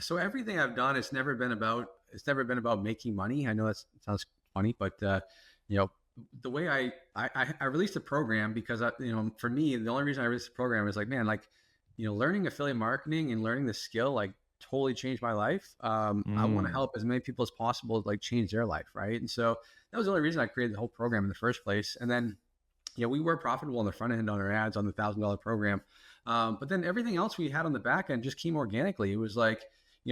So everything I've done, it's never been about making money. I know that sounds funny, but you know, the way I released the program because for me, the only reason I released the program is like, man, like, learning affiliate marketing and learning the skill, like totally changed my life. I want to help as many people as possible, like change their life. Right. And so that was the only reason I created the whole program in the first place. And then, we were profitable on the front end on our ads on the $1,000 program. But then everything else we had on the back end just came organically. It was like,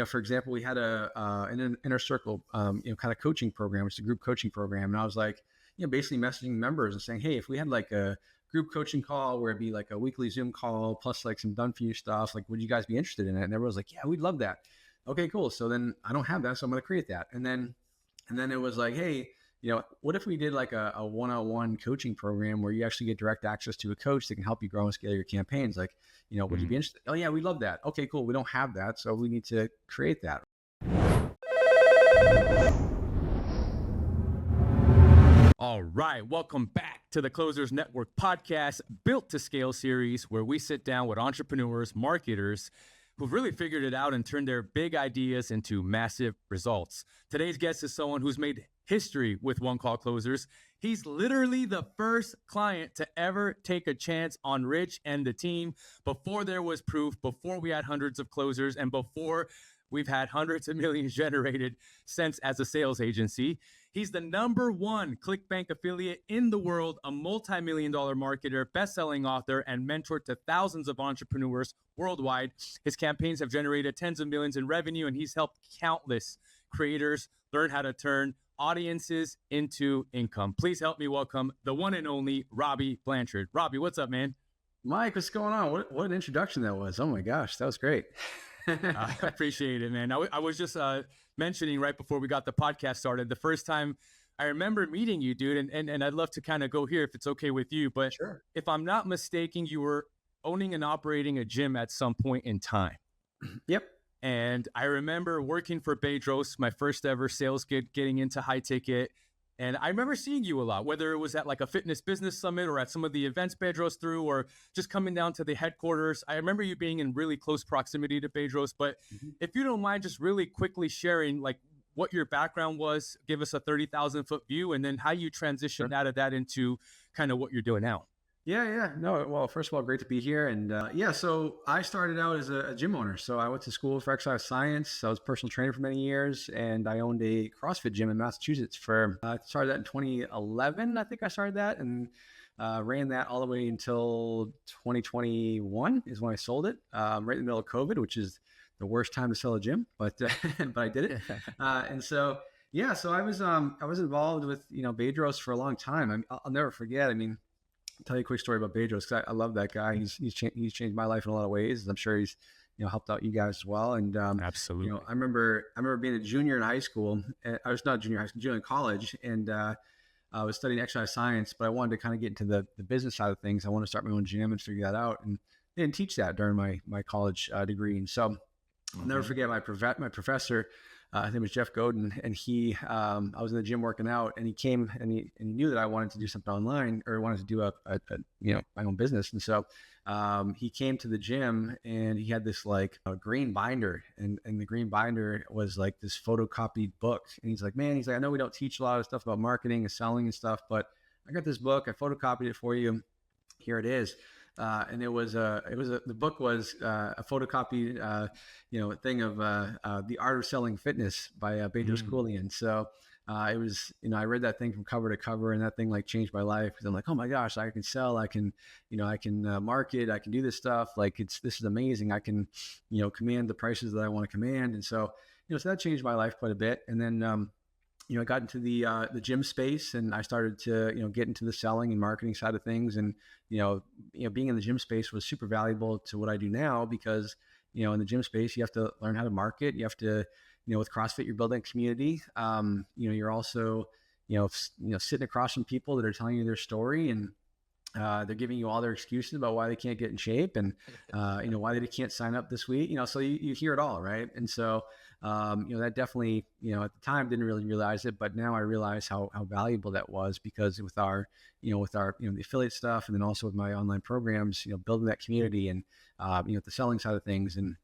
for example, we had an inner circle, kind of coaching program, which is a group coaching program. And I was like, basically messaging members and saying, hey, if we had like a group coaching call where it'd be like a weekly Zoom call plus like some done for you stuff, like, would you guys be interested in it? And everyone was like, yeah, we'd love that. Okay, cool. So then I don't have that. So I'm going to create that. And then it was like, hey, what if we did like a one-on-one coaching program where you actually get direct access to a coach that can help you grow and scale your campaigns? Like, would you be interested? Oh yeah, we love that. Okay, cool. We don't have that. So we need to create that. All right. Welcome back to the Closers Network podcast, Built to Scale series, where we sit down with entrepreneurs, marketers who've really figured it out and turned their big ideas into massive results. Today's guest is someone who's made history with One Call Closers. He's literally the first client to ever take a chance on Rich and the team before there was proof, before we had hundreds of closers, and before we've had hundreds of millions generated since as a sales agency. He's the #1 ClickBank affiliate in the world, a multi-million-dollar marketer, best-selling author, and mentor to thousands of entrepreneurs worldwide. His campaigns have generated tens of millions in revenue, and he's helped countless creators learn how to turn audiences into income. Please help me welcome the one and only Robby Blanchard. Robby, what's up, man? Mike, what's going on? What an introduction that was. Oh my gosh, that was great. I appreciate it, man. I was just mentioning right before we got the podcast started, the first time I remember meeting you, dude, and I'd love to kind of go here if it's okay with you, but sure. If I'm not mistaken, you were owning and operating a gym at some point in time. Yep. And I remember working for Bedros, my first ever sales gig, getting into high ticket. And I remember seeing you a lot, whether it was at like a fitness business summit or at some of the events Bedros threw, or just coming down to the headquarters. I remember you being in really close proximity to Bedros. But if you don't mind just really quickly sharing like what your background was, give us a 30,000 foot view, and then how you transitioned out of that into kind of what you're doing now. Yeah. No, well, first of all, great to be here. And so I started out as a gym owner. So I went to school for exercise science. I was a personal trainer for many years, and I owned a CrossFit gym in Massachusetts I started that in 2011. I think I started that and ran that all the way until 2021 is when I sold it, right in the middle of COVID, which is the worst time to sell a gym, but I did it. So I was involved with, Bedros for a long time. I'll never forget. I'll tell you a quick story about Bedros because I love that guy. He's changed my life in a lot of ways. I'm sure he's helped out you guys as well. And absolutely, I remember being a junior in high school. I was not junior high school, junior in college, and I was studying exercise science. But I wanted to kind of get into the business side of things. I wanted to start my own gym and figure that out. And they didn't teach that during my college degree. And so I'll never forget my professor. His name was Jeff Godin, and I was in the gym working out, and he came and he knew that I wanted to do something online or wanted to do my own business. And so he came to the gym, and he had this like a green binder, and the green binder was like this photocopied book. And he's like, I know we don't teach a lot of stuff about marketing and selling and stuff, but I got this book. I photocopied it for you. Here it is. And the book was a photocopied, thing of The Art of Selling Fitness by Bedros Keuilian. So it was, I read that thing from cover to cover, and that thing like changed my life because I'm like, oh my gosh, I can sell, I can market, I can do this stuff. Like this is amazing. I can, command the prices that I want to command. And so, so that changed my life quite a bit. And then, I got into the gym space, and I started to, get into the selling and marketing side of things. And, being in the gym space was super valuable to what I do now because, in the gym space, you have to learn how to market. You have to, with CrossFit, you're building a community. You're also, sitting across from people that are telling you their story, and they're giving you all their excuses about why they can't get in shape and, why they can't sign up this week, so you hear it all. Right. And so, that definitely, at the time didn't really realize it, but now I realize how valuable that was because with our, the affiliate stuff, and then also with my online programs, building that community and, the selling side of things. And,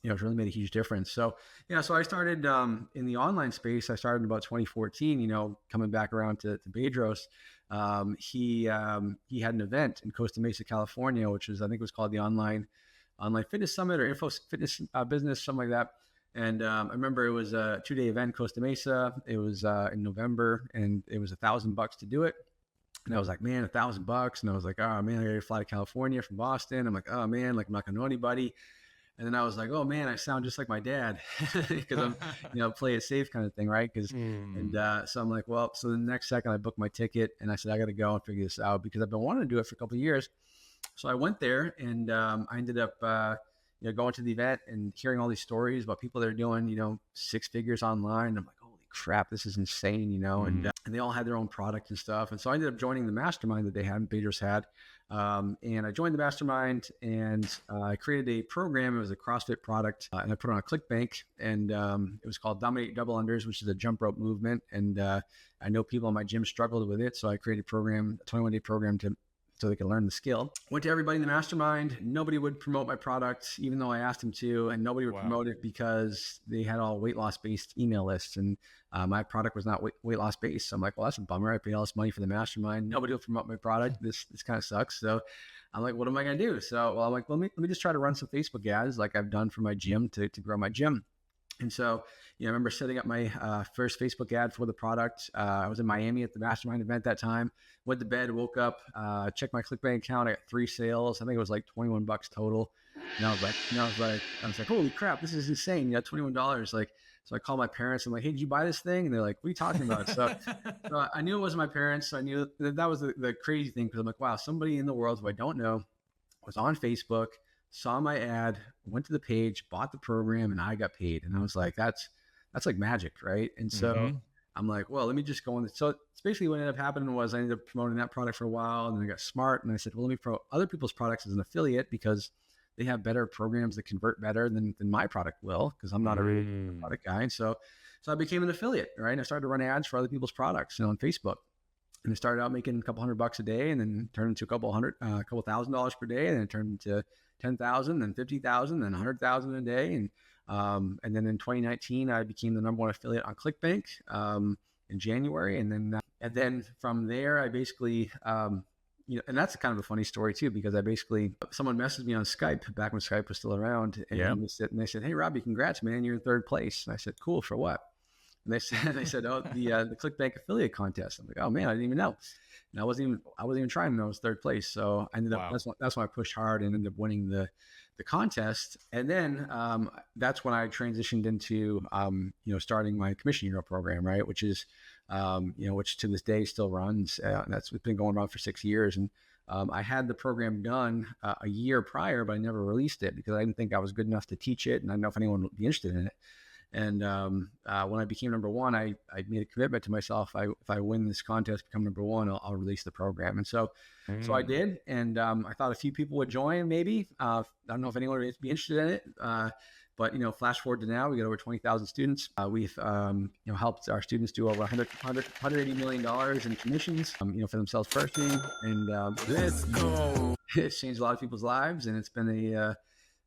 it's really made a huge difference. So, so I started in the online space. I started in about 2014, coming back around to Bedros. He had an event in Costa Mesa, California, which was, I think it was called the Online Fitness Summit or Info Fitness Business, something like that. And I remember it was a 2-day event in Costa Mesa. It was in November, and it was $1,000 to do it. And I was like, man, $1,000. And I was like, oh man, I got to fly to California from Boston. I'm like, oh man, like I'm not gonna know anybody. And then I was like, oh man, I sound just like my dad because I'm, play it safe kind of thing, right? And so I'm like, well, so the next second I booked my ticket and I said, I got to go and figure this out because I've been wanting to do it for a couple of years. So I went there and I ended up, going to the event and hearing all these stories about people that are doing, 6 figures online. I'm like, holy crap, this is insane, and they all had their own product and stuff. And so I ended up joining the mastermind that they had, Bedros had. And I joined the mastermind and I created a program. It was a CrossFit product and I put it on a ClickBank and it was called Dominate Double Unders, which is a jump rope movement. And I know people in my gym struggled with it. So I created a 21-day program so they could learn the skill. Went to everybody in the mastermind. Nobody would promote my product, even though I asked them to, and nobody would promote it because they had all weight loss based email lists. And my product was not weight loss based. So I'm like, well, that's a bummer. I paid all this money for the mastermind. Nobody will promote my product. This kind of sucks. So I'm like, what am I going to do? So, I'm like, let me just try to run some Facebook ads like I've done for my gym to grow my gym. And so, I remember setting up my first Facebook ad for the product. I was in Miami at the mastermind event that time, went to bed, woke up, checked my ClickBank account. I got 3 sales. I think it was like $21 total. And I was like, holy crap, this is insane. $21. Like, so I called my parents. I'm like, hey, did you buy this thing? And they're like, what are you talking about? So I knew it wasn't my parents. So I knew that was the crazy thing. Cause I'm like, wow, somebody in the world who I don't know was on Facebook, saw my ad, went to the page, bought the program, and I got paid. And I was like, that's like magic, right? And so I'm like, well, let me just go on. So it's basically what ended up happening was I ended up promoting that product for a while, and then I got smart, and I said, well, let me promote other people's products as an affiliate because they have better programs that convert better than my product will, because I'm not a product guy. And so I became an affiliate, right? And I started to run ads for other people's products, on Facebook. And I started out making a couple $100 a day, and then turned into a couple $1,000 per day, and then it turned into 10,000, then 50,000, then 100,000 a day. And then in 2019, I became the #1 affiliate on ClickBank in January. And then from there, I basically, and that's kind of a funny story too, because someone messaged me on Skype back when Skype was still around. And they said, hey, Robby, congrats, man, you're in 3rd place. And I said, cool, for what? And they said, oh, the ClickBank affiliate contest. I'm like, oh man, I didn't even know. And I wasn't even trying to know I was 3rd place. So I ended up, that's when I pushed hard and ended up winning the contest. And then that's when I transitioned into, starting my commission hero program, right? Which is, which to this day still runs. It's been going on for 6 years. And I had the program done a year prior, but I never released it because I didn't think I was good enough to teach it. And I didn't know if anyone would be interested in it. And when I became #1, I made a commitment to myself. If I win this contest, become #1, I'll release the program. And so I did. And I thought a few people would join, maybe. I don't know if anyone would be interested in it. But flash forward to now, we got over 20,000 students. We've helped our students do over $180 million in commissions, for themselves personally. And let's go. It's changed a lot of people's lives, and it's been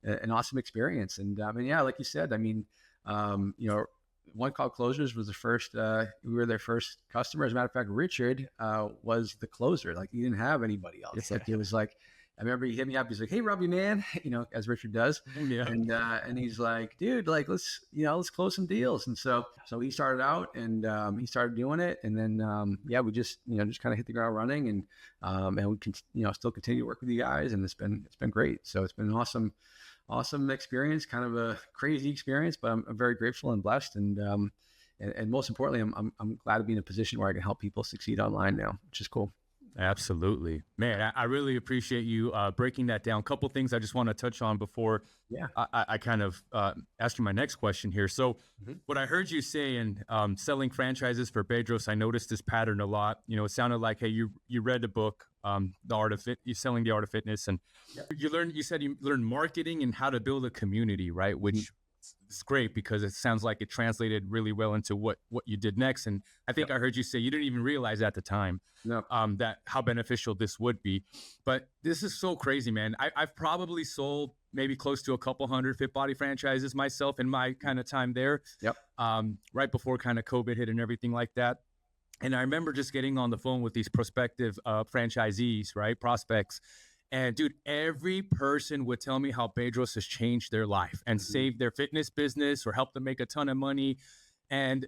an awesome experience. And like you said, one called Closers was the first, we were their first customer. As a matter of fact, Richard was the closer. Like, he didn't have anybody else. Like, it was like, I remember he hit me up. He's like, hey, Robby, man, as Richard does. Yeah. And he's like, dude, like, let's close some deals. And so he started out and he started doing it. And then, we just kind of hit the ground running and we can, still continue to work with you guys. And it's been great. So it's been an awesome experience, kind of a crazy experience, but I'm very grateful and blessed. And most importantly, I'm glad to be in a position where I can help people succeed online now, which is cool. Absolutely, man. I really appreciate you breaking that down. A couple of things I just want to touch on before I kind of ask you my next question here. So what I heard you say in selling franchises for Bedros, I noticed this pattern a lot. It sounded like, hey, you read the book, you're selling The Art of Fitness, and you said you learned marketing and how to build a community, right? Which it's great because it sounds like it translated really well into what you did next. And I think I heard you say you didn't even realize at the time that how beneficial this would be. But this is so crazy, man. I've probably sold maybe close to a couple hundred Fit Body franchises myself in my kind of time there. Right before kind of COVID hit and everything like that. And I remember just getting on the phone with these prospective franchisees, right? Prospects. And dude, every person would tell me how Bedros has changed their life and saved their fitness business or helped them make a ton of money. And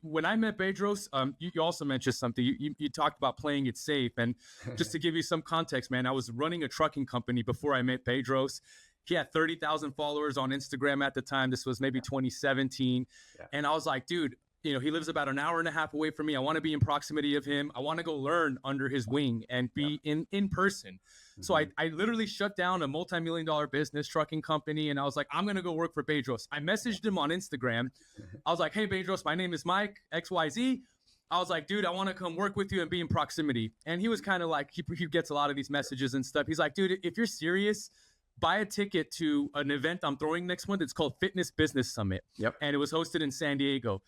when I met Bedros, you also mentioned something. You talked about playing it safe. And just to give you some context, man, I was running a trucking company before I met Bedros. He had 30,000 followers on Instagram at the time. This was maybe 2017. And I was like, dude, he lives about an hour and a half away from me. I want to be in proximity of him. I want to go learn under his wing and be in person. So I literally shut down a multi-million-dollar business trucking company. And I was like, I'm going to go work for Bedros. I messaged him on Instagram. I was like, hey, Bedros, my name is Mike, XYZ. I was like, dude, I want to come work with you and be in proximity. And he was kind of like, he gets a lot of these messages and stuff. He's like, dude, if you're serious, buy a ticket to an event I'm throwing next month. It's called Fitness Business Summit. And it was hosted in San Diego.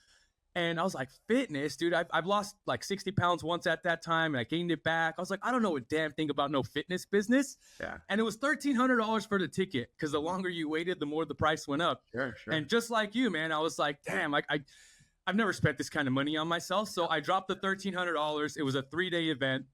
And I was like, fitness, dude, I've lost like 60 pounds once at that time and I gained it back. I was like, I don't know a damn thing about no fitness business. And it was $1,300 for the ticket because the longer you waited, the more the price went up. And just like you, man, I was like, damn, I've never spent this kind of money on myself. So I dropped the $1,300. It was a 3-day event.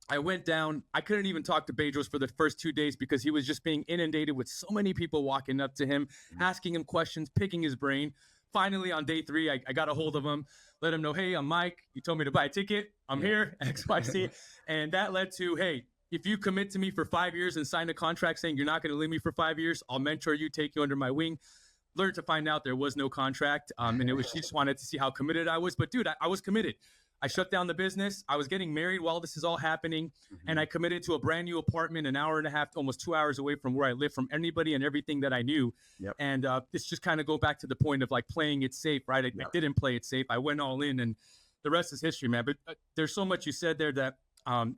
I went down. I couldn't even talk to Bedros for the first 2 days because he was just being inundated with so many people walking up to him, asking him questions, picking his brain. Finally, on day 3, I got a hold of him, let him know, hey, I'm Mike. You told me to buy a ticket. I'm here, XYZ. And that led to, hey, if you commit to me for 5 years and sign a contract saying you're not going to leave me for 5 years, I'll mentor you, take you under my wing. Learned to find out there was no contract. And she just wanted to see how committed I was. But dude, I was committed. I shut down the business. I was getting married while this is all happening. And I committed to a brand new apartment, an hour and a half, almost 2 hours away from where I live, from anybody and everything that I knew. And it's just kind of go back to the point of like playing it safe, right? I didn't play it safe. I went all in and the rest is history, man. But there's so much you said there that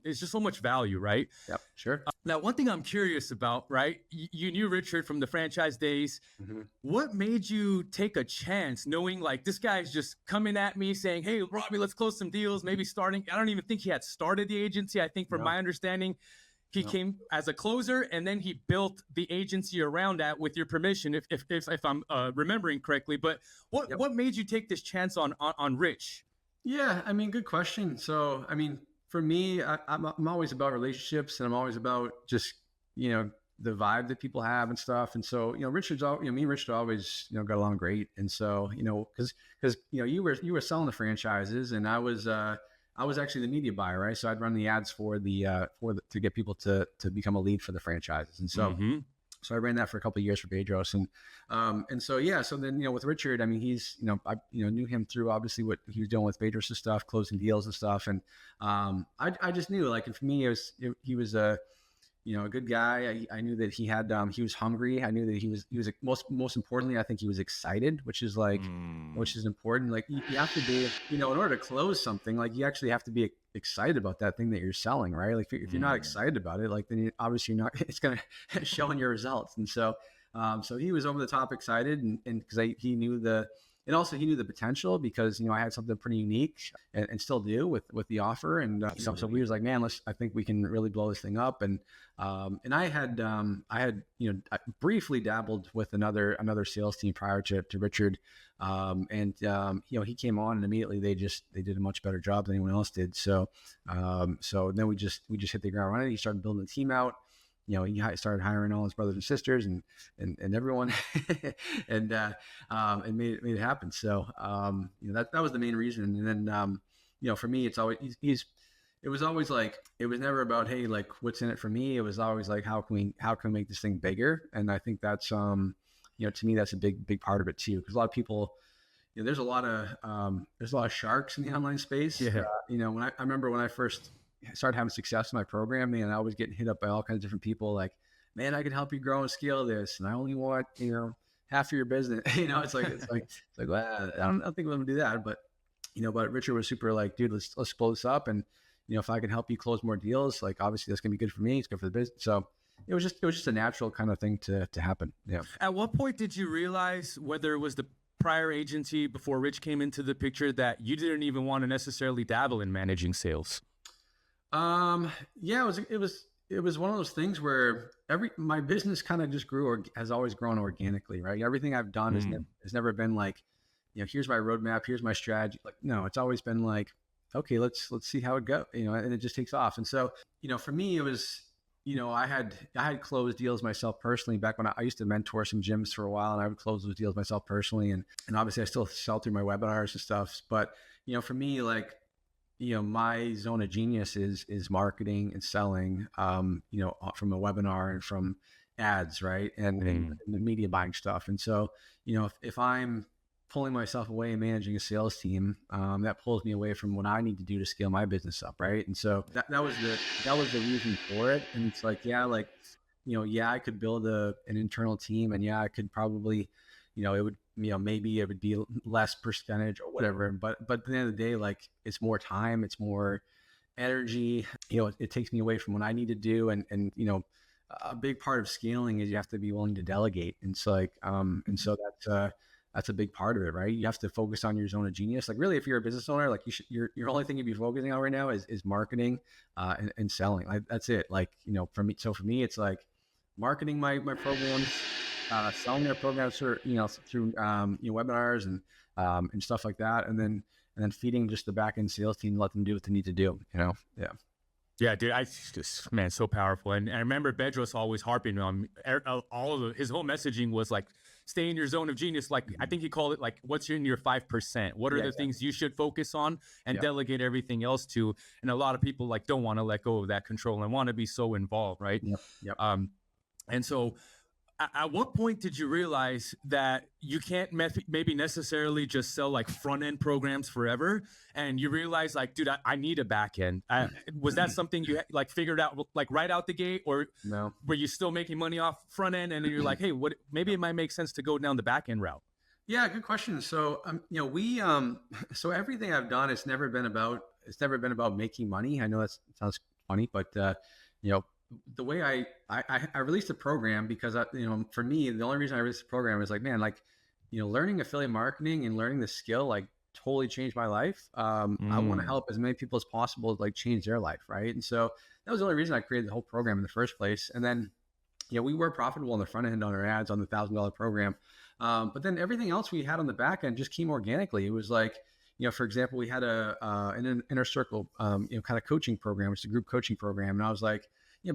it's just so much value, right? Now, one thing I'm curious about, right? You knew Richard from the franchise days. What made you take a chance knowing like this guy's just coming at me saying, hey, Robby, let's close some deals, maybe starting. I don't even think he had started the agency. I think from my understanding, he came as a closer and then he built the agency around that with your permission, if I'm remembering correctly. But what made you take this chance on Rich? Yeah, I mean, good question. So, I mean, for me, I'm always about relationships and I'm always about just, the vibe that people have and stuff. And so, me and Richard always, got along great. And so, cause you were selling the franchises and I was actually the media buyer, right? So I'd run the ads to get people to become a lead for the franchises. And so, so I ran that for a couple of years for Bedros. And so, yeah, so then, with Richard, I mean, he's, I knew him through obviously what he was doing with Bedros' stuff, closing deals and stuff. And I just knew, like, and for me, he was a good guy. I knew that he was hungry. I knew that he was most importantly, I think he was excited, which is important. Like you have to be, in order to close something, like you actually have to be excited about that thing that you're selling, right? Like if you're not excited about it, like then obviously it's going to show in your results. And so, so he was over the top excited and because he knew he knew the potential because, I had something pretty unique and still do with the offer. And so we was like, man, I think we can really blow this thing up. And I had I briefly dabbled with another sales team prior to Richard. He came on and immediately they did a much better job than anyone else did. So then we just hit the ground running. He started building the team out. He started hiring all his brothers and sisters and everyone and made it happen. So, that was the main reason. And then, for me, it's always, it was always like, it was never about, hey, like what's in it for me. It was always like, how can we make this thing bigger? And I think that's, to me, that's a big part of it too. Cause a lot of people, there's a lot of sharks in the online space. Yeah. I remember when I first started having success in my program, man, I was getting hit up by all kinds of different people like, man, I can help you grow and scale this. And I only want, half of your business. It's like, well, I don't think I'm gonna do that. But, but Richard was super like, dude, let's blow this up. And, if I can help you close more deals, like obviously that's gonna be good for me. It's good for the business. So it was just a natural kind of thing to happen. Yeah. At what point did you realize, whether it was the prior agency before Rich came into the picture, that you didn't even want to necessarily dabble in managing sales? Yeah, it was one of those things where my business kind of just grew, or has always grown organically, right? Everything I've done has never been like, here's my roadmap, here's my strategy. Like, no, it's always been like, okay, let's see how it goes, and it just takes off. And so, for me, it was, I had closed deals myself personally back when I used to mentor some gyms for a while, and I would close those deals myself personally. And obviously I still sell through my webinars and stuff. But, for me, like, my zone of genius is marketing and selling, from a webinar and from ads, right? And the media buying stuff. And so, if I'm pulling myself away and managing a sales team, that pulls me away from what I need to do to scale my business up, right? And so that was the reason for it. And it's like, I could build an internal team, and I could probably, it would, maybe it would be less percentage or whatever. But at the end of the day, like, it's more time, it's more energy. It takes me away from what I need to do. And a big part of scaling is you have to be willing to delegate. And it's like, and so that's a big part of it, right? You have to focus on your zone of genius. Like, really, if you're a business owner, like, your only thing you'd be focusing on right now is marketing, and selling. Like, that's it. Like, for me, it's like marketing my programs, selling their programs through webinars and stuff like that, and then feeding just the back end sales team, let them do what they need to do. Yeah, dude, man, so powerful. And I remember Bedros always harping on his whole messaging was like, stay in your zone of genius. Like, I think he called it like, what's in your 5%? What are the things you should focus on and delegate everything else to? And a lot of people like don't want to let go of that control and want to be so involved, right? Yep. And so at what point did you realize that you can't maybe necessarily just sell like front end programs forever? And you realize like, dude, I need a back end. Was that something you like figured out like right out the gate, or no? Were you still making money off front end and you're like, hey, maybe it might make sense to go down the back end route? Yeah, good question. So, so everything I've done, it's never been about making money. I know that sounds funny, but, the way I released a program because for me, the only reason I released the program is like, man, like, learning affiliate marketing and learning the skill, like, totally changed my life. I want to help as many people as possible, like, change their life. Right. And so that was the only reason I created the whole program in the first place. And then, we were profitable on the front end on our ads on the $1,000 program. But then everything else we had on the back end just came organically. It was like, for example, we had an inner circle, kind of coaching program. It's a group coaching program. And I was like,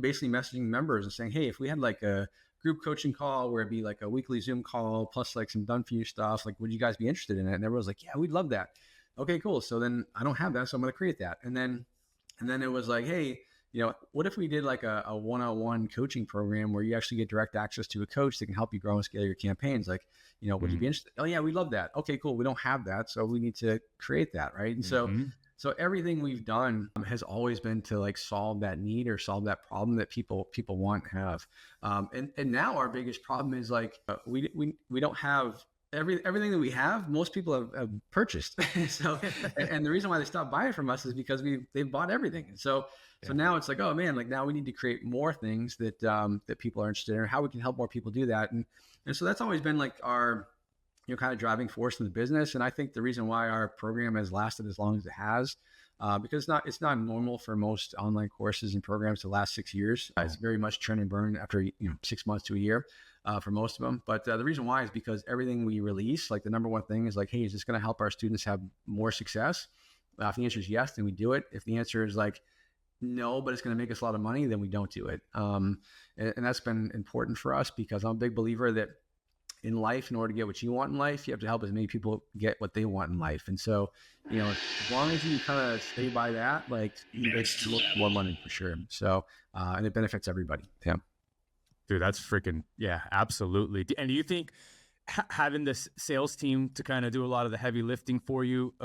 basically messaging members and saying, hey, if we had like a group coaching call where it'd be like a weekly Zoom call plus like some done for you stuff, like, would you guys be interested in it? And everyone was like, yeah, we'd love that. Okay, cool. So then I don't have that, so I'm going to create that. And then it was like, hey, what if we did like a one-on-one coaching program where you actually get direct access to a coach that can help you grow and scale your campaigns? Like, would you be interested? Oh yeah, we love that. Okay, cool. We don't have that, so we need to create that, right? And so everything we've done has always been to like solve that need or solve that problem that people want and have. And now our biggest problem is like, we don't have everything that we have. Most people have purchased. So, and the reason why they stopped buying from us is because they've bought everything. So now it's like, oh man, like now we need to create more things that people are interested in, or how we can help more people do that. And so that's always been like our, kind of driving force in the business. And I think the reason why our program has lasted as long as it has, because it's not normal for most online courses and programs to last 6 years. It's very much churn and burn after 6 months to a year for most of them. But the reason why is because everything we release, like the number one thing is like, hey, is this going to help our students have more success? If the answer is yes, then we do it. If the answer is like, no, but it's going to make us a lot of money, then we don't do it. And that's been important for us because I'm a big believer that in life, in order to get what you want in life, you have to help as many people get what they want in life. And so, as long as you kind of stay by that, like you make more money for sure. So, and it benefits everybody. Yeah. Dude, that's freaking, yeah, absolutely. And do you think having this sales team to kind of do a lot of the heavy lifting for you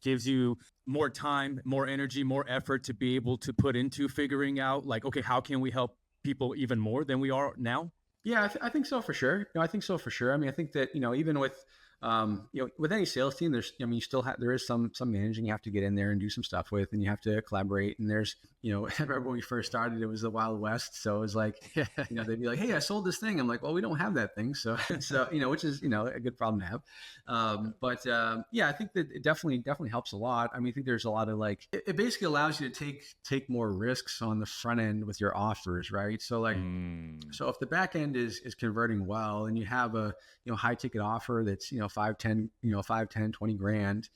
gives you more time, more energy, more effort to be able to put into figuring out like, okay, how can we help people even more than we are now? Yeah, I think so for sure. I think so for sure. I mean, I think that, even with, with any sales team, there's, you still have, there is some managing you have to get in there and do some stuff with, and you have to collaborate. And there's, I remember when we first started, it was the Wild West. So it was like, they'd be like, "Hey, I sold this thing." I'm like, "Well, we don't have that thing." So, which is, a good problem to have. I think that it definitely helps a lot. I mean, I think there's a lot of like, it basically allows you to take more risks on the front end with your offers, right? So like, so if the back end is converting well and you have a, high ticket offer that's, 5, 10, 20 grand,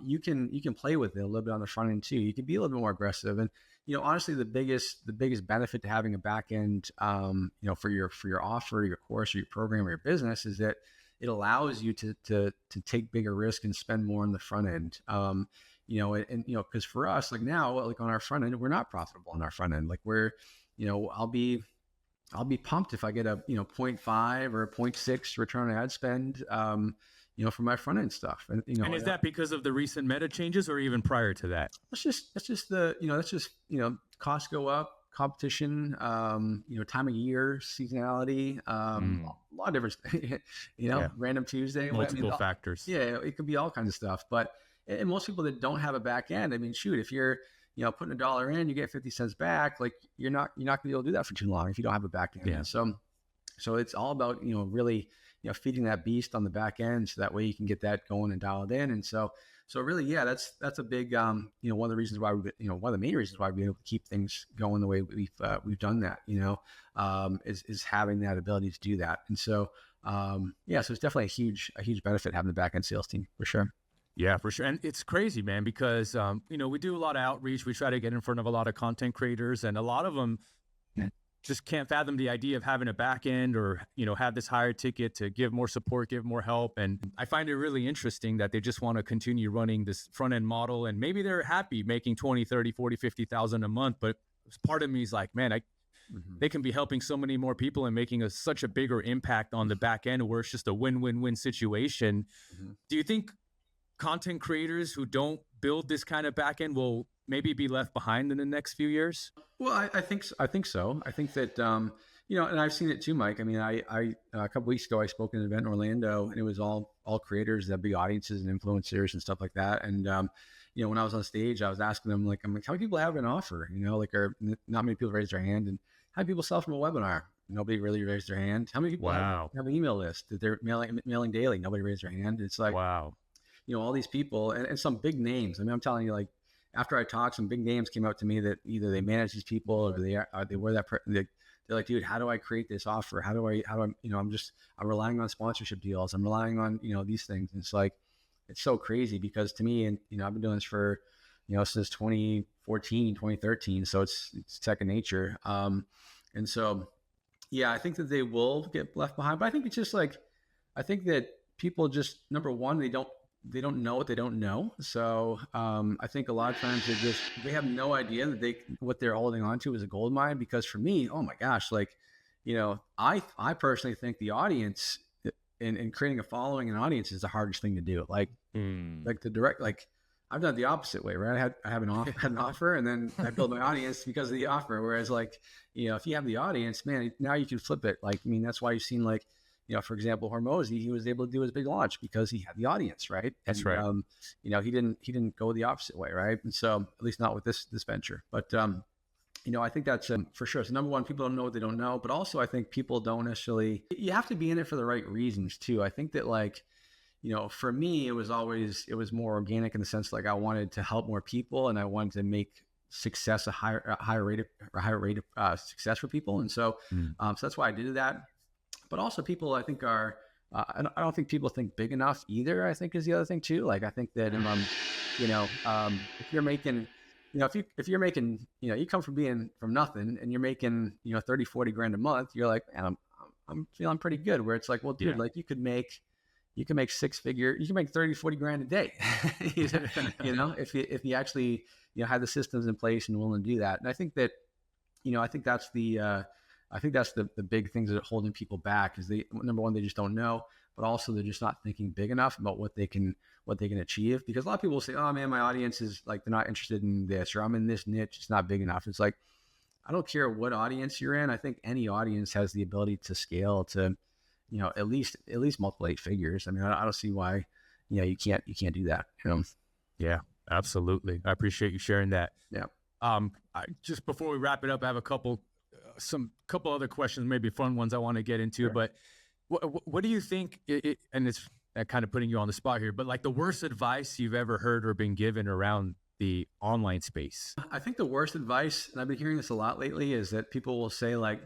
you can play with it a little bit on the front end too. You can be a little bit more aggressive. And, honestly, the biggest benefit to having a back end, for your offer, your course, or your program, or your business is that it allows you to take bigger risk and spend more on the front end. Because for us, like now, like on our front end, we're not profitable on our front end. Like I'll be pumped if I get a, 0.5 or a 0.6 return on ad spend, for my front end stuff. And, and is that because of the recent meta changes or even prior to that? That's just costs go up, competition, time of year, seasonality, a lot of different, random Tuesday, multiple factors. Yeah. It could be all kinds of stuff, and most people that don't have a back end, I mean, shoot, if you're, putting $1 in, you get 50 cents back. Like you're not gonna be able to do that for too long if you don't have a back end. Yeah. So it's all about, really, feeding that beast on the back end, so that way you can get that going and dialed in. And so really, yeah, that's a big, one of the reasons why one of the main reasons why we've been able to keep things going the way we've done that, is having that ability to do that. And so, so it's definitely a huge benefit having the back end sales team for sure. Yeah, for sure. And it's crazy, man, because, we do a lot of outreach. We try to get in front of a lot of content creators, and a lot of them just can't fathom the idea of having a back end or, have this higher ticket to give more support, give more help. And I find it really interesting that they just want to continue running this front end model, and maybe they're happy making 20, 30, 40, 50,000 a month. But part of me is like, man, they can be helping so many more people and making such a bigger impact on the back end where it's just a win-win-win situation. Do you think content creators who don't build this kind of back end will maybe be left behind in the next few years? Well, I think so. I think that, and I've seen it too, Mike. I mean, I a couple weeks ago, I spoke at an event in Orlando, and it was all creators that have big audiences and influencers and stuff like that. And, when I was on stage, I was asking them, like, I'm like, how many people have an offer? Or not many people raised their hand. And how many people sell from a webinar? Nobody really raised their hand. How many people have an email list that they're mailing daily? Nobody raised their hand. It's like, wow. All these people and some big names. I mean, I'm telling you, like, after I talked, some big names came out to me that either they manage these people or they wear that. They're like, dude, how do I create this offer? How do I, I'm relying on sponsorship deals. I'm relying on, these things. And it's like, it's so crazy because to me, and, I've been doing this for, since 2014, 2013. So it's second nature. And so, yeah, I think that they will get left behind, but I think it's just like, I think that people just, number one, they don't know what they don't know. So I think a lot of times they have no idea that what they're holding on to is a gold mine. Because for me, oh my gosh, like, I personally think the audience in creating a following and audience is the hardest thing to do. Like the direct, like I've done it the opposite way, right? I have an offer and then I build my audience because of the offer. Whereas like, if you have the audience, man, now you can flip it. Like, I mean, that's why you've seen like, for example, Hormozy, he was able to do his big launch because he had the audience, right? That's right. He didn't go the opposite way, right? And so, at least not with this venture. But I think that's for sure. So number one, people don't know what they don't know, but also I think people don't necessarily. You have to be in it for the right reasons too. I think that like, for me, it was more organic in the sense like I wanted to help more people and I wanted to make success a higher rate of success for people, and so so that's why I did that. But also people, I think I don't think people think big enough either, I think is the other thing too. Like, I think that, if you're making, if you're making, you come from nothing and you're making, 30, 40 grand a month, you're like, man, I'm feeling pretty good. Where it's like, well, dude, like you can make 30, 40 grand a day, if you actually, have the systems in place and willing to do that. And I think that, I think that's the big things that are holding people back is number one, they just don't know, but also they're just not thinking big enough about what they can achieve. Because a lot of people will say, oh man, my audience is like, they're not interested in this, or I'm in this niche, it's not big enough. It's like, I don't care what audience you're in. I think any audience has the ability to scale to, at least multiple 8 figures. I mean, I don't see why, you can't do that. Yeah, absolutely. I appreciate you sharing that. Yeah. Just before we wrap it up, I have a couple other questions, maybe fun ones I want to get into. Sure. But what do you think? And it's kind of putting you on the spot here, but like the worst advice you've ever heard or been given around the online space? I think the worst advice, and I've been hearing this a lot lately, is that people will say like,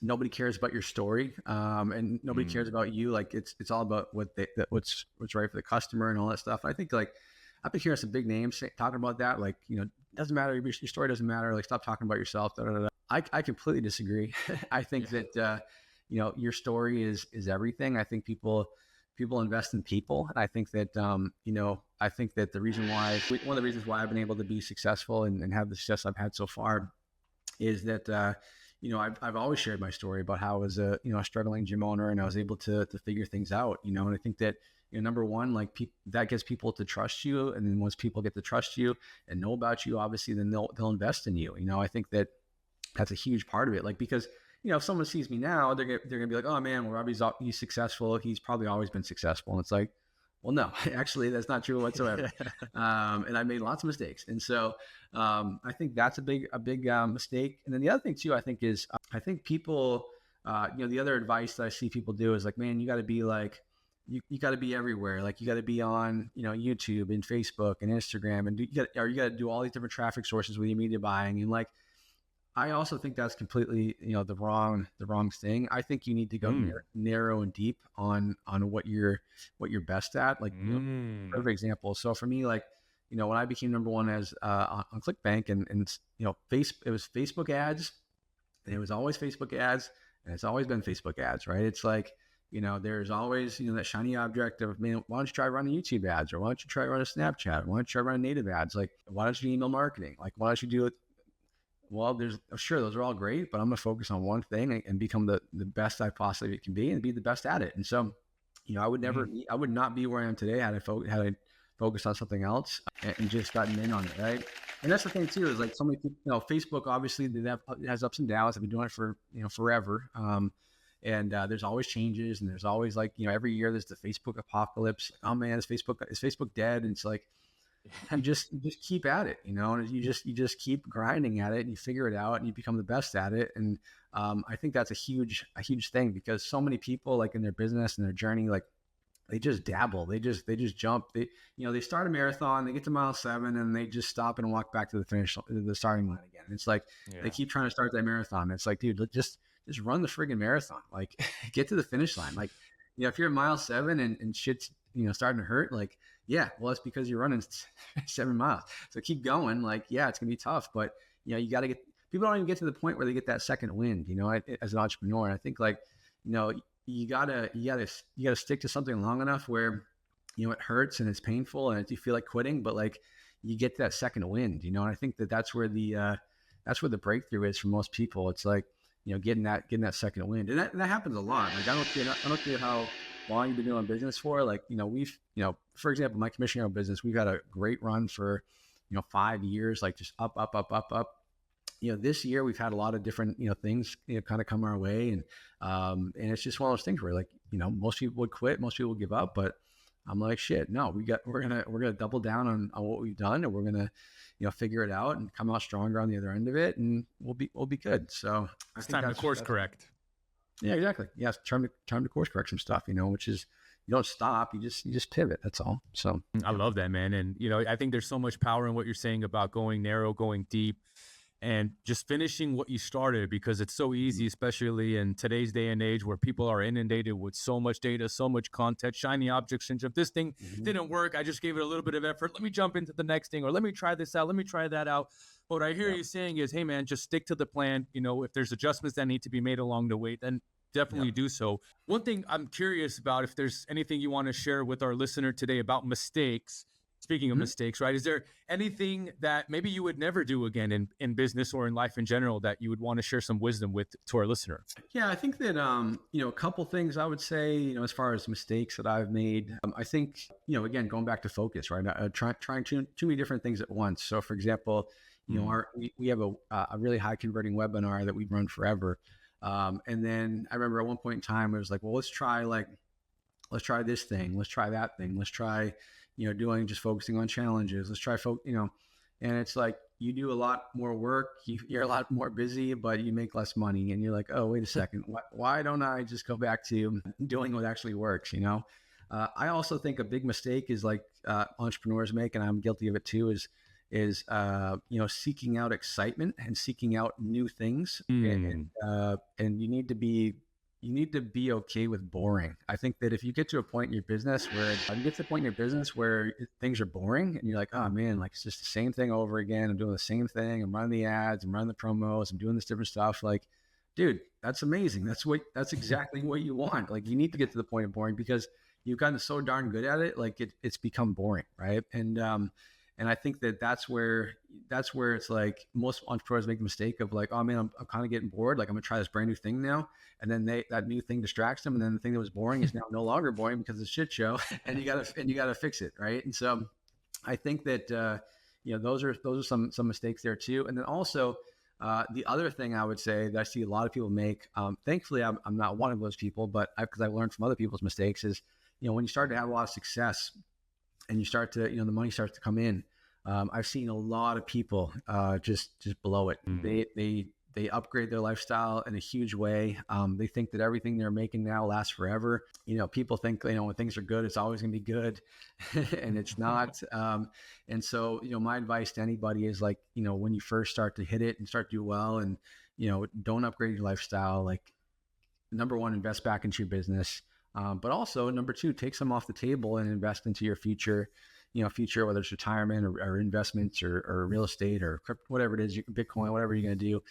nobody cares about your story, and nobody cares about you. Like it's all about what's right for the customer and all that stuff. And I think like I've been hearing some big names talking about that. Like, doesn't matter, your story doesn't matter. Like, stop talking about yourself. Da, da, da. I completely disagree. I think that your story is everything. I think people invest in people, and I think that I think that one of the reasons why I've been able to be successful and have the success I've had so far is that I've always shared my story about how I was a struggling gym owner, and I was able to figure things out. And I think that number one, like that gets people to trust you, and then once people get to trust you and know about you, obviously, then they'll invest in you. I think that that's a huge part of it. Like, because if someone sees me now, they're gonna be like, oh man, well, he's successful. He's probably always been successful. And it's like, well, no, actually, that's not true whatsoever. And I made lots of mistakes. And so I think that's a big mistake. And then the other thing too, I think is, I think people, the other advice that I see people do is like, man, you got to be like, you got to be everywhere. Like, you got to be on, YouTube and Facebook and Instagram, and you got to do all these different traffic sources with your media buying. And like, I also think that's completely, the wrong thing. I think you need to go narrow and deep on what you're best at. Like, perfect example. So for me, like, when I became number one as on ClickBank, and it was Facebook ads, and it was always Facebook ads, and it's always been Facebook ads, right? It's like, there's always, that shiny object of, man, why don't you try running YouTube ads, or why don't you try running Snapchat, or why don't you try running native ads? Like, why don't you do email marketing? Like, why don't you do it? Well, sure, those are all great, but I'm going to focus on one thing and become the best I possibly can be and be the best at it. And so, I would not be where I am today had I focused on something else and just gotten in on it, right? And that's the thing too, is like so many people, Facebook, obviously it has ups and downs. I've been doing it for, forever. And there's always changes, and there's always like, every year there's the Facebook apocalypse. Oh man, is Facebook dead? And it's like, you just keep at it, and you just keep grinding at it, and you figure it out, and you become the best at it. And I think that's a huge thing, because so many people, like in their business and their journey, like they just dabble, they just jump. They start a marathon, they get to mile 7, and they just stop and walk back to the starting line again. And it's like, they keep trying to start that marathon. It's like, dude, just run the friggin' marathon. Like, get to the finish line. Like, if you're at mile 7 and shit's starting to hurt, like, yeah, well, it's because you're running 7 miles. So keep going. Like, yeah, it's gonna be tough, but you got to people don't even get to the point where they get that second wind, as an entrepreneur. And I think like, you gotta stick to something long enough where, it hurts and it's painful and you feel like quitting, but like you get that second wind, and I think that's where the breakthrough is for most people. It's like, getting that second wind. And that happens a lot. Like, I don't care how long you've been doing business for. Like, we've, for example, my commission business, we've had a great run for, 5 years, like just up. This year we've had a lot of different, things, kind of come our way. And it's just one of those things where like, most people would quit, most people would give up, but I'm like, shit, no, we're going to double down on what we've done, and we're going to, figure it out and come out stronger on the other end of it, and we'll be good. So it's time to course correct. Yeah, exactly. Yeah. It's time to course correct some stuff, which is, you don't stop, you just pivot. That's all. So I love that, man. And, I think there's so much power in what you're saying about going narrow, going deep, and just finishing what you started, because it's so easy, especially in today's day and age where people are inundated with so much data, so much content, shiny object syndrome. This thing didn't work. I just gave it a little bit of effort. Let me jump into the next thing, or let me try this out. Let me try that out. What I hear you saying is, hey man, just stick to the plan. If there's adjustments that need to be made along the way, then definitely do so. One thing I'm curious about, if there's anything you want to share with our listener today about mistakes. Speaking of mistakes, right? Is there anything that maybe you would never do again in business or in life in general that you would want to share some wisdom with to our listener? Yeah, I think that, a couple things I would say, as far as mistakes that I've made, I think, again, going back to focus, right? Trying too many different things at once. So for example, we have a really high converting webinar that we've run forever. And then I remember at one point in time, it was like, well, let's try this thing. Let's try that thing. Let's try, doing just focusing on challenges. Let's try, and it's like you do a lot more work, you're a lot more busy, but you make less money, and you're like, oh, wait a second, why don't I just go back to doing what actually works? I also think a big mistake is like entrepreneurs make, and I'm guilty of it too, is seeking out excitement and seeking out new things, and you need to be okay with boring. I think that if you get to a point in your business where things are boring and you're like, oh man, like it's just the same thing over again. I'm doing the same thing. I'm running the ads. I'm running the promos. I'm doing this different stuff. Like, dude, that's amazing. That's exactly what you want. Like, you need to get to the point of boring because you've gotten so darn good at it. Like it's become boring. Right. And I think that's where it's like most entrepreneurs make the mistake of like, oh man, I'm kind of getting bored. Like I'm gonna try this brand new thing now. And then that new thing distracts them. And then the thing that was boring is now no longer boring because it's a shit show and you gotta fix it. Right. And so I think that, those are some mistakes there too. And then also the other thing I would say that I see a lot of people make, thankfully I'm not one of those people, but because I've learned from other people's mistakes is, when you start to have a lot of success, and you start to, the money starts to come in. I've seen a lot of people just blow it. They upgrade their lifestyle in a huge way. They think that everything they're making now lasts forever. People think, when things are good, it's always going to be good, and it's not. And so, my advice to anybody is like, when you first start to hit it and start to do well, and don't upgrade your lifestyle. Like, number one, invest back into your business. But also number two, take some off the table and invest into your future, whether it's retirement or investments or real estate or crypto, whatever it is, Bitcoin, whatever you're going to do.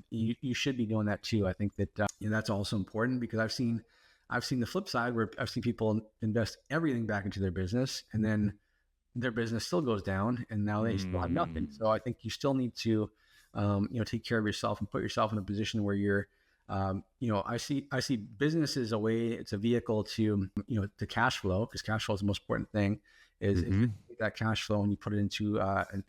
You should be doing that too. I think that that's also important because I've seen the flip side where I've seen people invest everything back into their business and then their business still goes down and now they still have nothing. So I think you still need to, take care of yourself and put yourself in a position where you're, I see business as a way, it's a vehicle to cash flow, because cash flow is the most important thing is that cash flow and you put it into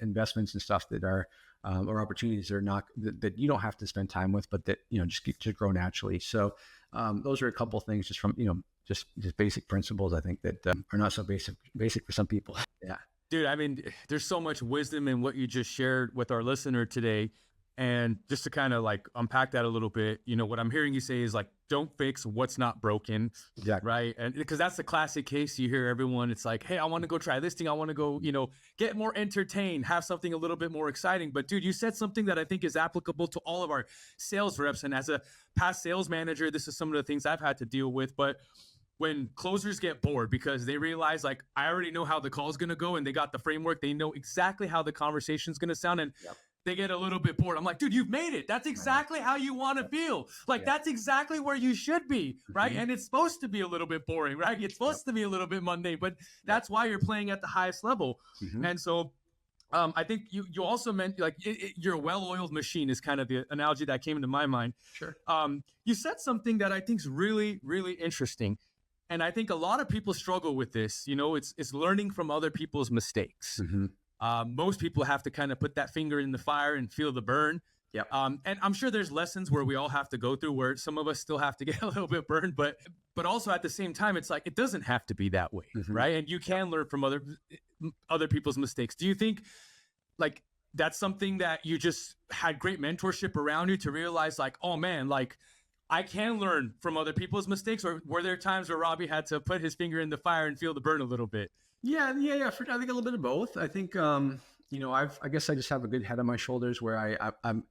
investments and stuff that are, or opportunities that are not, that you don't have to spend time with, but that, just grow naturally. So those are a couple of things just from, just basic principles, I think that are not so basic for some people. Yeah. Dude, I mean, there's so much wisdom in what you just shared with our listener today. And just to kind of like unpack that a little bit, what I'm hearing you say is like, don't fix what's not broken. Exactly. Right. And because that's the classic case. You hear everyone, it's like, hey, I want to go try this thing. I want to go, get more entertained, have something a little bit more exciting. But dude, you said something that I think is applicable to all of our sales reps. And as a past sales manager, this is some of the things I've had to deal with. But when closers get bored because they realize like, I already know how the call is going to go and they got the framework, they know exactly how the conversation is going to sound. And they get a little bit bored. I'm like, dude, you've made it. That's exactly how you want to feel. Like, that's exactly where you should be, right? And it's supposed to be a little bit boring, right? It's supposed to be a little bit mundane, but that's why you're playing at the highest level. And so I think you also meant like you're a well-oiled machine is kind of the analogy that came into my mind. Sure. You said something that I think is really, really interesting. And I think a lot of people struggle with this. It's learning from other people's mistakes. Most people have to kind of put that finger in the fire and feel the burn. Yep. And I'm sure there's lessons where we all have to go through where some of us still have to get a little bit burned, but also at the same time, it's like, it doesn't have to be that way. Right. And you can learn from other people's mistakes. Do you think like that's something that you just had great mentorship around you to realize like, oh man, like I can learn from other people's mistakes? Or were there times where Robby had to put his finger in the fire and feel the burn a little bit? Yeah. I think a little bit of both. I think, I guess I just have a good head on my shoulders where I'm,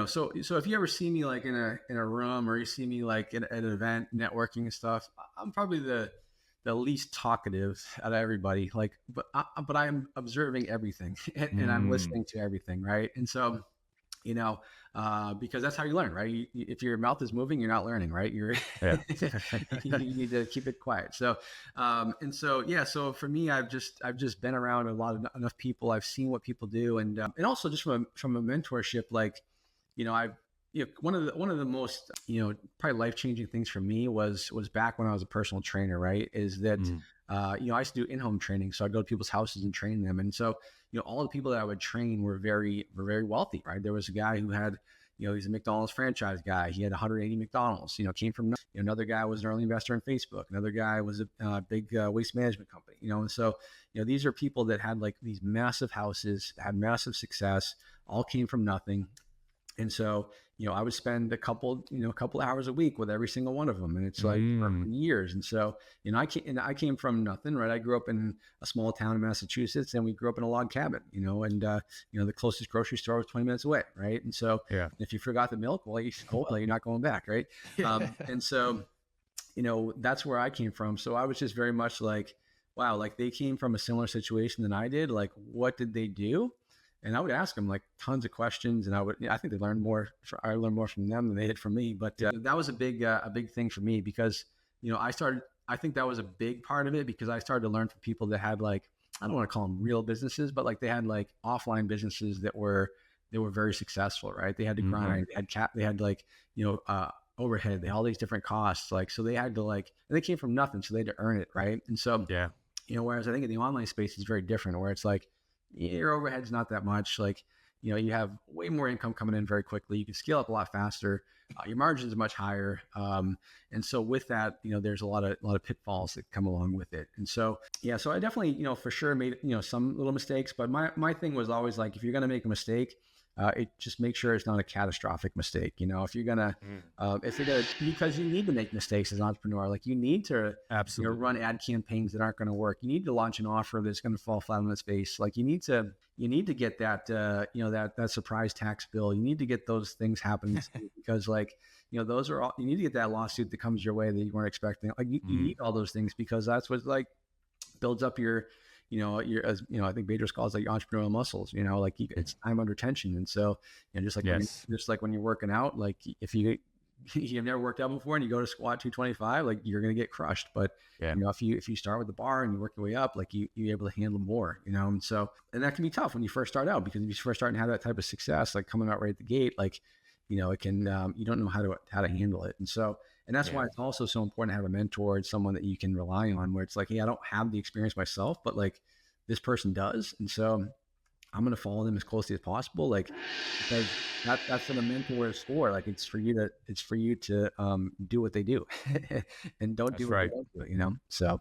so if you ever see me like in a room or you see me like at an event, networking and stuff, I'm probably the least talkative out of everybody. Like, but I'm observing everything and I'm listening to everything. Right. And so, because that's how you learn, right? If your mouth is moving, you're not learning, right? You need to keep it quiet. So, so for me, I've just been around enough people. I've seen what people do. And also just from a mentorship, like, one of the most, probably life-changing things for me was back when I was a personal trainer, right? Is that, I used to do in-home training. So I'd go to people's houses and train them. And so, all the people that I would train were very, very wealthy, right? There was a guy who had, he's a McDonald's franchise guy. He had 180 McDonald's, came from, another guy was an early investor in Facebook. Another guy was a big waste management company, and so, these are people that had like these massive houses, had massive success, all came from nothing. And so, I would spend a couple hours a week with every single one of them. And it's like for years. And so, I came from nothing, right? I grew up in a small town in Massachusetts, and we grew up in a log cabin, and the closest grocery store was 20 minutes away. Right. And so if you forgot the milk, well, you're not going back. Right. And so, that's where I came from. So I was just very much like, wow, like they came from a similar situation than I did. Like, what did they do? And I would ask them like tons of questions, and I think I learned more from them than they did from me. But that was a big thing for me because, I think that was a big part of it because I started to learn from people that had like, I don't want to call them real businesses, but like they had like offline businesses that were very successful, right? They had to grind, they had like, overhead, they had all these different costs. Like, so they had to like, and they came from nothing. So they had to earn it. Right. And so, whereas I think in the online space is very different, where it's like, your overhead's not that much. Like, you have way more income coming in very quickly. You can scale up a lot faster. Your margins are much higher. And so with that, there's a lot of pitfalls that come along with it. And so, so I definitely, for sure made, some little mistakes, but my thing was always like, if you're going to make a mistake, it just make sure it's not a catastrophic mistake. If you're gonna, because you need to make mistakes as an entrepreneur. Like you need to absolutely run ad campaigns that aren't going to work. You need to launch an offer that's going to fall flat on its face. Like you need to get that, that surprise tax bill. You need to get those things happening because like, those are all, you need to get that lawsuit that comes your way that you weren't expecting. Like you need all those things because that's what like builds up your, I think Bedros calls like your entrepreneurial muscles, like it's time under tension. And so, just like when you're working out, like if you've never worked out before and you go to squat 225, like you're going to get crushed. But, if you start with the bar and you work your way up, like you're able to handle more, and so, and that can be tough when you first start out, because if you first start and have that type of success, like coming out right at the gate, like, it can, you don't know how to handle it. And so, and that's why it's also so important to have a mentor and someone that you can rely on, where it's like, hey, I don't have the experience myself, but like this person does. And so I'm going to follow them as closely as possible. Like, because that's what a mentor is for. Like it's for you to do what they do and don't do what they don't do, So,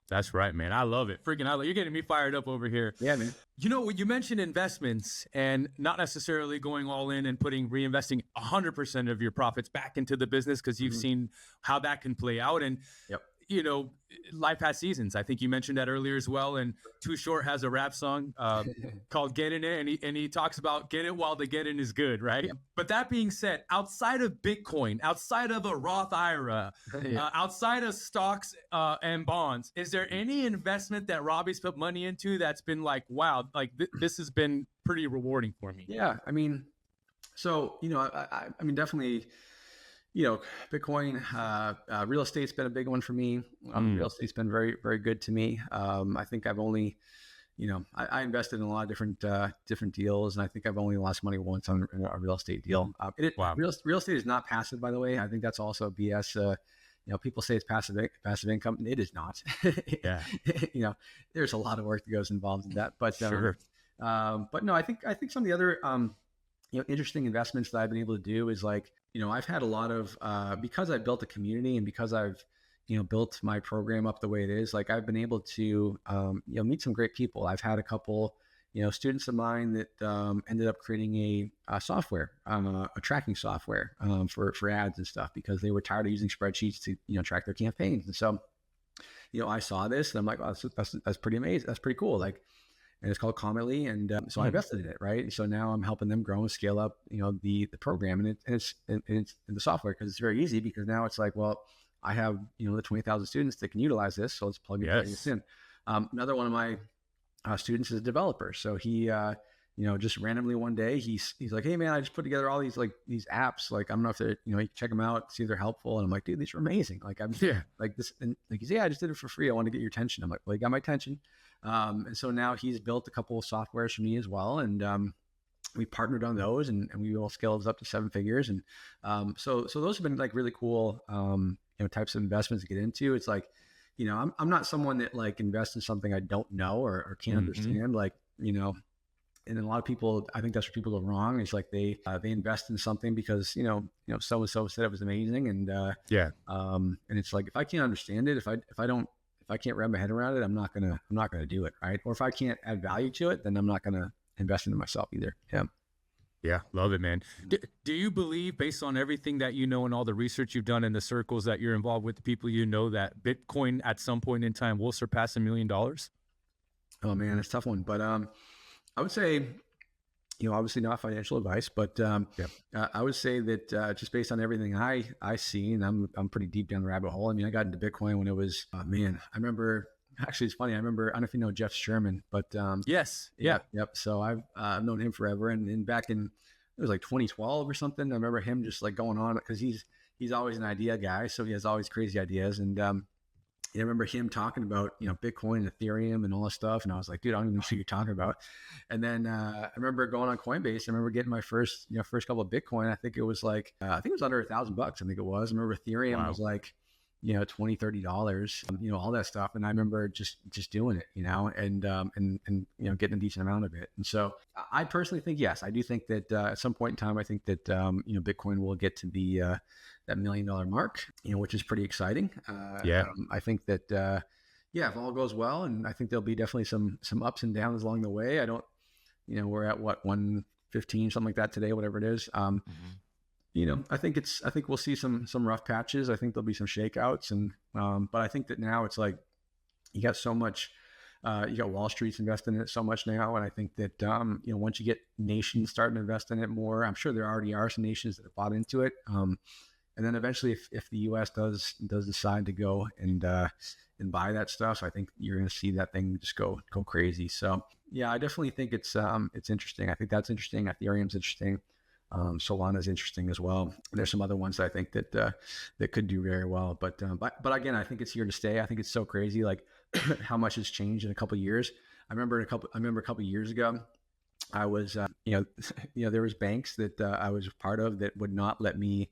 That's right, man. I love it. Freaking, you're getting me fired up over here. Yeah, man. You mentioned investments and not necessarily going all in and reinvesting 100% of your profits back into the business, because you've seen how that can play out. And, life has seasons. I think you mentioned that earlier as well. And Too Short has a rap song called Getting It. And he talks about get it while the getting is good, right? Yeah. But that being said, outside of Bitcoin, outside of a Roth IRA, outside of stocks and bonds, is there any investment that Robby's put money into that's been like, wow, like this has been pretty rewarding for me? Yeah. I mean, so, I mean, definitely, Bitcoin, real estate's been a big one for me. Real estate's been very, very good to me. I think I've only, I invested in a lot of different deals, and I think I've only lost money once on a real estate deal. Real estate is not passive, by the way. I think that's also BS. People say it's passive income. It is not. There's a lot of work that goes involved in that, but but no, I think some of the other interesting investments that I've been able to do is like, I've had a lot of, because I built a community and because I've, built my program up the way it is, like I've been able to, meet some great people. I've had a couple, students of mine that ended up creating a software, a tracking software for ads and stuff, because they were tired of using spreadsheets to, track their campaigns. And so, I saw this and I'm like, oh, that's pretty amazing. That's pretty cool. Like, and it's called Commonly. And so I invested in it. Right. So now I'm helping them grow and scale up, the program and it's the software, because it's very easy, because now it's like, well, I have, the 20,000 students that can utilize this. So let's plug this in. Another one of my students is a developer. So he, just randomly one day, he's like, hey man, I just put together all these apps. Like, I don't know if they're, you can check them out, see if they're helpful. And I'm like, dude, these are amazing. Like like this, and like, he's, I just did it for free. I want to get your attention. I'm like, well, you got my attention. And so now he's built a couple of softwares for me as well. And, we partnered on those and we all scaled up to 7 figures. And, so those have been like really cool, types of investments to get into. It's like, I'm not someone that like invests in something I don't know or can't understand. Like, And a lot of people, I think that's where people go wrong. It's like they invest in something because, so and so said it was amazing. And, and it's like, if I can't understand it, if I can't wrap my head around it, I'm not going to do it. Right. Or if I can't add value to it, then I'm not going to invest into myself either. Yeah. Yeah, love it, man. Do you believe, based on everything that you know and all the research you've done in the circles that you're involved with, the people you know, that Bitcoin at some point in time will surpass $1 million? Oh man, it's a tough one. But I would say, obviously not financial advice, but I would say that just based on everything I see, and I'm pretty deep down the rabbit hole. I mean, I got into Bitcoin when it was, I remember. Actually, it's funny. I don't know if you know Jeff Sherman, but yes, yep. So I've known him forever, and back in it was like 2012 or something. I remember him just like going on because he's always an idea guy, so he has always crazy ideas. And I remember him talking about Bitcoin and Ethereum and all this stuff, and I was like, dude, I don't even know what you're talking about. And then I remember going on Coinbase. I remember getting my first couple of Bitcoin. I think it was like I think it was under $1,000. I think it was. I remember Ethereum was like $20, $30, all that stuff. And I remember just doing it, and getting a decent amount of it. And so I personally think, yes, I do think that at some point in time, I think that, Bitcoin will get to the, that $1 million mark, which is pretty exciting. I think that, if all goes well, and I think there'll be definitely some ups and downs along the way. I don't, we're at 115, something like that today, whatever it is. I think we'll see some rough patches. I think there'll be some shakeouts, and but I think that now it's like you got so much, you got Wall Street's investing in it so much now, and I think that once you get nations starting to invest in it more, I'm sure there already are some nations that have bought into it, and then eventually, if the U.S. does decide to go and buy that stuff, I think you're going to see that thing just go crazy. So yeah, I definitely think it's interesting. I think that's interesting. Ethereum's interesting. Solana's interesting as well. There's some other ones that I think that could do very well, but again, I think it's here to stay. I think it's so crazy, like how much has changed in a couple of years. I remember a couple of years ago, I was, there was banks that I was part of that would not let me,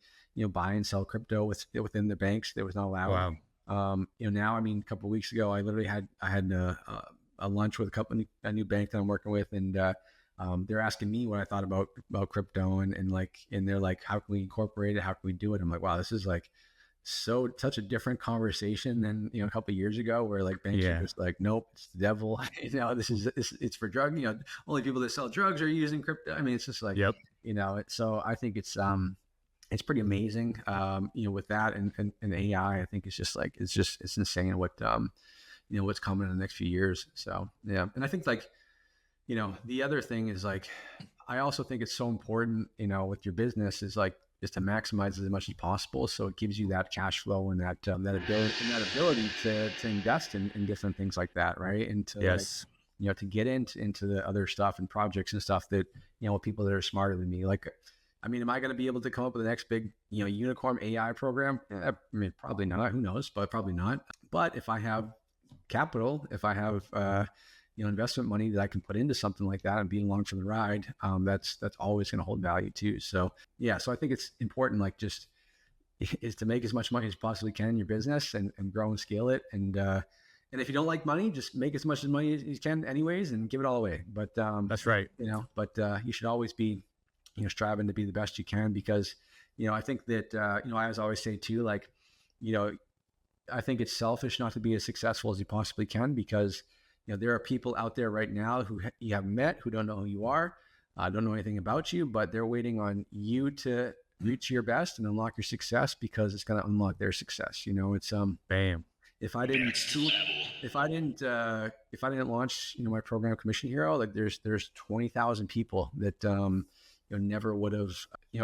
buy and sell crypto within the banks. That was not allowed. Wow. Now, a couple of weeks ago, I literally had a lunch with a new bank that I'm working with, and they're asking me what I thought about crypto, and they're like, how can we incorporate it? How can we do it? I'm like, wow, this is like such a different conversation than, a couple of years ago, where like banks are just like, nope, it's the devil. It's for drug, only people that sell drugs are using crypto. It's just like, so I think it's pretty amazing, with that and AI. I think it's insane what, what's coming in the next few years. So, yeah. And I think the other thing is I also think it's so important, with your business is to maximize as much as possible. So it gives you that cash flow and that ability to invest in different things like that. Right. And to, to get into the other stuff and projects and stuff that, with people that are smarter than me. Am I going to be able to come up with the next big, unicorn AI program? Probably not. Who knows? But probably not. But if I have capital, if I have, investment money that I can put into something like that and be along for the ride, that's always going to hold value too. So yeah, so I think it's important, is to make as much money as possibly can in your business and grow and scale it. And if you don't like money, just make as much money as you can anyways and give it all away. But that's right. But you should always be, striving to be the best you can, because, I think that, I always say too, I think it's selfish not to be as successful as you possibly can, because there are people out there right now who you haven't met, who don't know who you are, don't know anything about you, but they're waiting on you to reach your best and unlock your success, because it's going to unlock their success. It's bam. If I didn't launch, my program Commission Hero, there's 20,000 people that never would have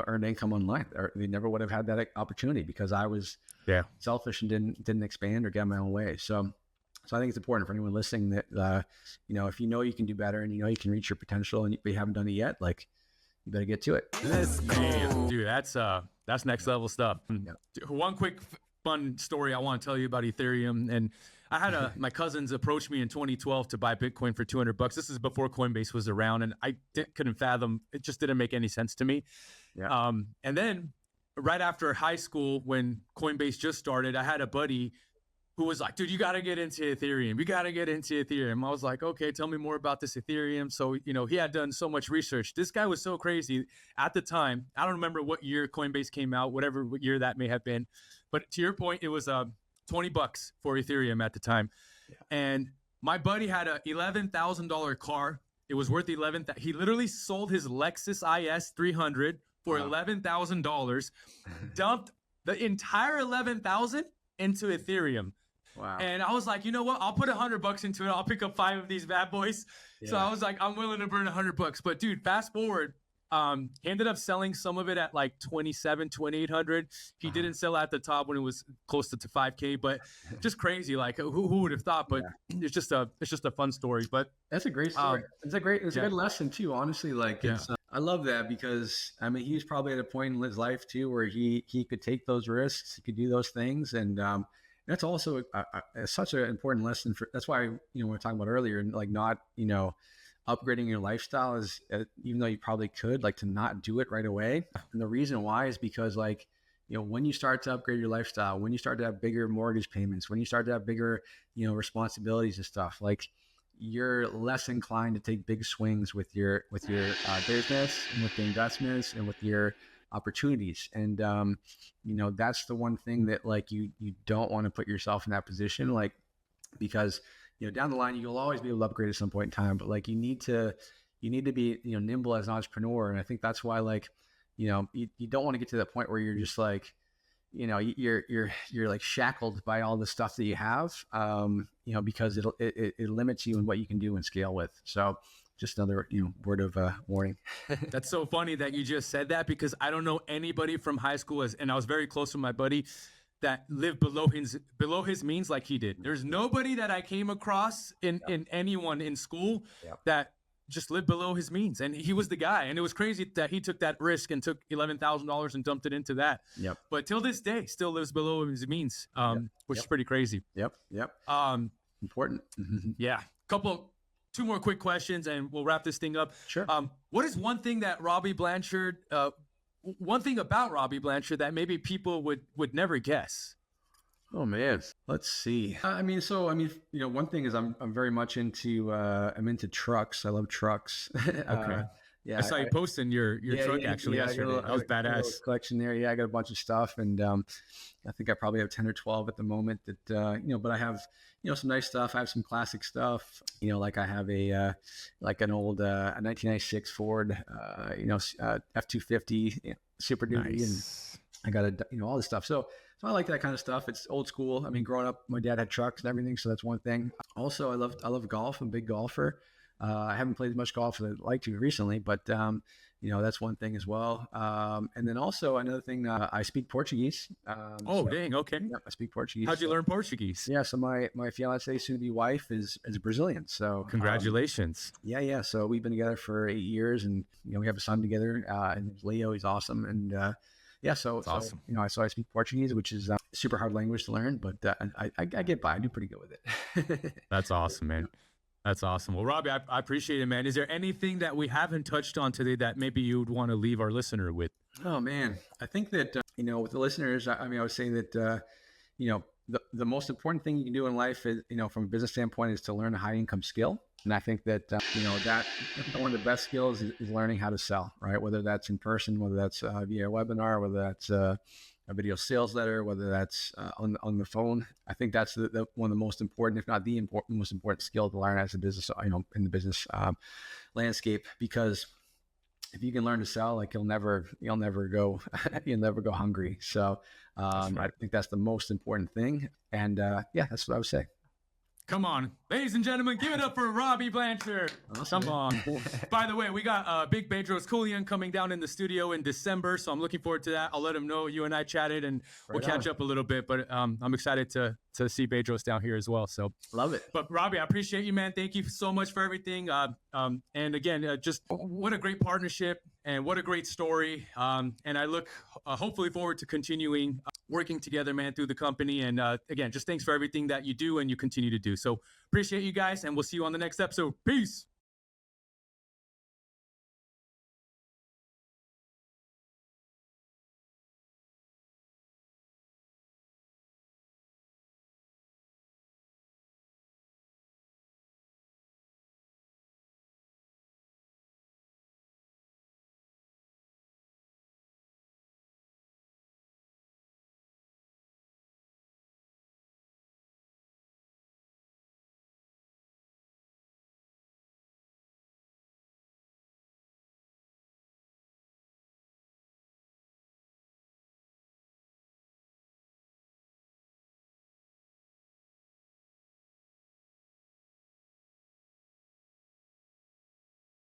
earned income online, or they never would have had that opportunity, because I was selfish and didn't expand or get my own way. So I think it's important for anyone listening that, if you can do better and you can reach your potential and you haven't done it yet, you better get to it. Let's go. Dude, that's next level stuff. Yeah. One quick fun story I want to tell you about Ethereum. And I had my cousins approached me in 2012 to buy Bitcoin for $200. This is before Coinbase was around, and I couldn't fathom, it just didn't make any sense to me. Yeah. And then right after high school, when Coinbase just started, I had a buddy who was like, dude, you got to get into Ethereum. You got to get into Ethereum. I was like, okay, tell me more about this Ethereum. So, he had done so much research. This guy was so crazy at the time. I don't remember what year Coinbase came out, whatever year that may have been. But to your point, it was $20 for Ethereum at the time. Yeah. And my buddy had a $11,000 car. It was worth $11,000. He literally sold his Lexus IS 300 for $11,000, dumped the entire $11,000 into Ethereum. Wow. And I was like, you know what? I'll put $100 into it. I'll pick up 5 of these bad boys. Yeah. So I was like, I'm willing to burn $100. But dude, fast forward, he ended up selling some of it at like 2,800. He didn't sell at the top when it was close to 5K, but just crazy. Like who would have thought? But it's just a fun story. But that's a great story. It's a good lesson too. Honestly, like it's. I love that because I mean he was probably at a point in his life too where he could take those risks, he could do those things, and that's also such an important lesson for. That's why we were talking about earlier, like not upgrading your lifestyle is even though you probably could, like to not do it right away. And the reason why is because like when you start to upgrade your lifestyle, when you start to have bigger mortgage payments, when you start to have bigger responsibilities and stuff, like you're less inclined to take big swings with your business and with the investments and with your opportunities. And that's the one thing that like you don't want to put yourself in that position, like because down the line you'll always be able to upgrade at some point in time, but like you need to be nimble as an entrepreneur. And I think that's why like you don't want to get to that point where you're just like you're like shackled by all the stuff that you have, because it limits you in what you can do and scale with. So just another, word of warning. That's so funny that you just said that because I don't know anybody from high school and I was very close with my buddy that lived below his means like he did. There's nobody that I came across in anyone in school that just lived below his means, and he was the guy. And it was crazy that he took that risk and took $11,000 and dumped it into that. Yep. But till this day, still lives below his means, which is pretty crazy. Yep. Important. Yeah. Two more quick questions, and we'll wrap this thing up. Sure. What is one thing that Robby Blanchard? One thing about Robby Blanchard that maybe people would never guess? Oh man, let's see. One thing is I'm very much into I'm into trucks. I love trucks. Okay. I saw you posting your truck actually yesterday. That was badass. Collection there. Yeah, I got a bunch of stuff, and I think I probably have 10 or 12 at the moment. That but I have some nice stuff. I have some classic stuff. Like I have an old a 1996 Ford F-250 Super Duty, nice. And I got all this stuff. So I like that kind of stuff. It's old school. I mean, growing up, my dad had trucks and everything, so that's one thing. Also, I love golf. I'm a big golfer. I haven't played as much golf as I'd like to recently, but that's one thing as well. And then also another thing, I speak Portuguese. Dang, okay. Yeah, I speak Portuguese. How'd you learn Portuguese? Yeah, so my fiance, soon-to-be wife, is Brazilian. So congratulations. Yeah. So we've been together for 8 years, and we have a son together. And Leo, he's awesome, and so awesome. So I speak Portuguese, which is super hard language to learn, but I get by. I do pretty good with it. That's awesome, man. That's awesome. Well, Robby, I appreciate it, man. Is there anything that we haven't touched on today that maybe you would want to leave our listener with? Oh man, I think that with the listeners, I would say that the most important thing you can do in life is from a business standpoint is to learn a high income skill. And I think that, that one of the best skills is learning how to sell, right? Whether that's in person, whether that's via a webinar, whether that's a video sales letter, whether that's on the phone. I think that's the one of the most important, if not the most important skill to learn as a business, in the business landscape. Because if you can learn to sell, like you'll never go hungry. So right. I think that's the most important thing. And that's what I would say. Come on, ladies and gentlemen, give it up for Robby Blanchard. Awesome. Come on. By the way, we got Big Bedros Koulian coming down in the studio in December, so I'm looking forward to that. I'll let him know you and I chatted, and we'll catch up a little bit. But I'm excited to see Bedros down here as well. So love it. But Robby, I appreciate you, man. Thank you so much for everything. And again, just what a great partnership and what a great story. And I look hopefully forward to continuing working together, man, through the company. And again, just thanks for everything that you do and you continue to do. So appreciate you guys, and we'll see you on the next episode. Peace.